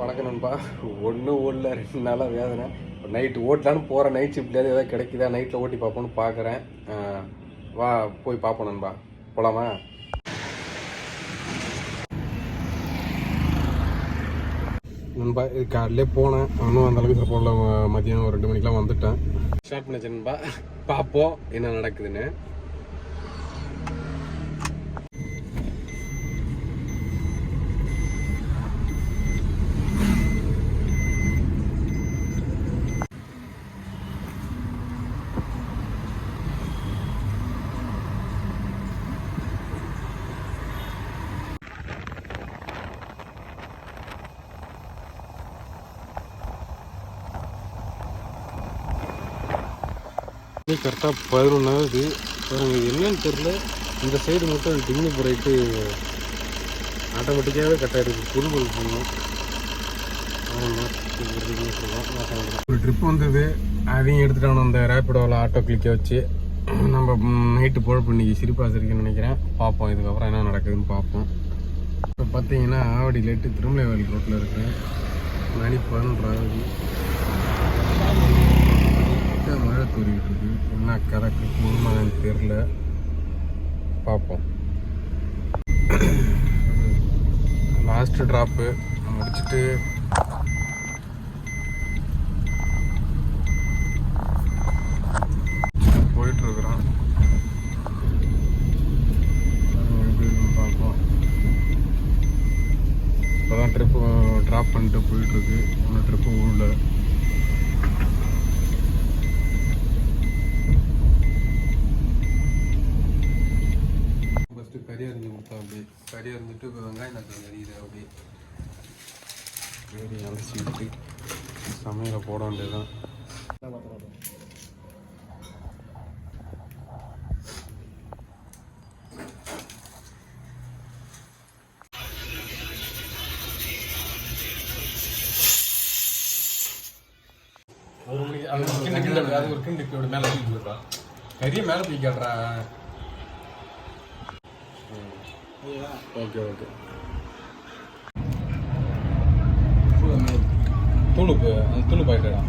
வணக்கம் நண்பா. ஒன்றும் ஓடல, 2 நாளாக வேதனை. நைட்டு ஓட்டலான்னு போகிறேன். நைட் ஷிஃப்ட்லேருந்து எதாவது கிடைக்குதா, நைட்டில் ஓட்டி பார்ப்போன்னு பார்க்குறேன். வா போய் பார்ப்போம் நண்பா. போகலாமா? நண்பா இது காலையிலே போனேன். ஒன்றும் அந்தளவுக்கு சிறப்பாக மதியானம் ஒரு 2 மணிக்கெலாம் வந்துட்டேன். ஸ்டார்ட் பண்ணிச்சு நண்பா. பார்ப்போம் என்ன நடக்குதுன்னு. கரெக்டாக 11ஆவது. என்னன்னு தெரில, இந்த சைடு மட்டும் டிங்கு போயிட்டு ஆட்டோமேட்டிக்காகவே கரெக்டாக இருக்குது. புல்புல் போடணும். ஒரு ட்ரிப் வந்தது, அதையும் எடுத்துகிட்டு அந்த ரேப்பிடோவில் ஆட்டோ கிளிக்க வச்சு நம்ம நைட்டு பொழப்பு இன்னைக்கு சிரிப்பாசிருக்குன்னு நினைக்கிறேன். பார்ப்போம் இதுக்கப்புறம் என்ன நடக்குதுன்னு பார்ப்போம். இப்போ பார்த்தீங்கன்னா ஆவடி லேட்டு திருமலைவாடி ரோட்டில் இருக்கேன். மணி 11 மழை தூரிக்கிட்டு இருக்கு. என்ன கதைக்கு முழுமைன்னு தெரில, பார்ப்போம். லாஸ்ட்டு ட்ராப்பு முடிச்சுட்டு போயிட்டுருக்குறோம். பார்ப்போம். இப்போ தான் ட்ரிப்பு ட்ராப் பண்ணிட்டு போயிட்டுருக்கு. இன்னும் ட்ரிப்பு உள்ள கறி அரிஞ்சு கொடுத்தா அப்படியே கறி அரிஞ்சிட்டு இப்போ வெங்காயம் தக்காளி அரியுது. அப்படியே கறி அலசி விட்டு சமையலை போட வேண்டியதுதான். ஒரு மணிக்கு அது ஒரு கிண்டு மேலே தூக்கி விடுறா, கறியை மேலே தூக்கி காட்டுறா. Okay okay. தூளுப்பு அந்த தூள் பாக்கெட்டா